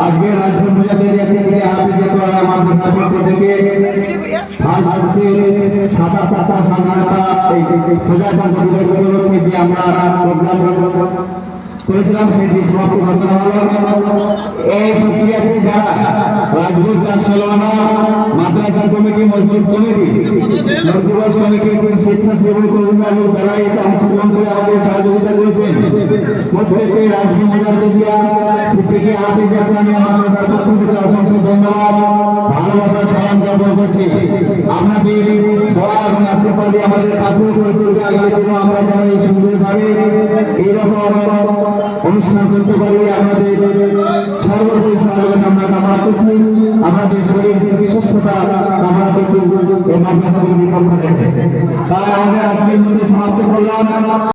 আজকে রাজপুর মুজাহিদিয়া শিবিরে হাফিজে কোরআন মাদ্রাসার পক্ষ থেকে আজ হচ্ছে ৭-৮টা সাধারণতা এই প্রজাতন্ত্র দিবস উপলক্ষে যে আমরা প্রোগ্রাম করেছিলাম সেটি সমাপ্তি ঘোষণা হলো। এই প্রক্রিয়াতে যারা রাজপুর চারশোলানা মাদ্রাসা কমিটি, মসজিদ কমিটি, দিবস কমিটির স্বেচ্ছাসেবক অভিভাবক যারা এতে অংশগ্রহণ করে আমাদের সহযোগিতা করেছেন প্রত্যেককে রাজপুর মুজাহিদিয়া শিবিরকে হাফিজে কোরআন মাদ্রাসার পক্ষ থেকে অসংখ্য ধন্যবাদ, ভালোবাসার সালাম জ্ঞাপন করছি। আপনাদের দোয়া এবং আশীর্বাদে আমাদের কাপড় করে তুলবে। আগামী দিনে আমরা যেন এই সুন্দরভাবে এইরকম অনুষ্ঠান করতে পারি, আমাদের সর্বোপরি সহযোগিতা আমরা কামনা করছি। আমাদের শরীর সুস্থতা কামনা করছি এই মাদ্রাসাগুলির পক্ষ থেকে। তাই আমাদের আজকের মধ্যে সমাপ্ত করলাম।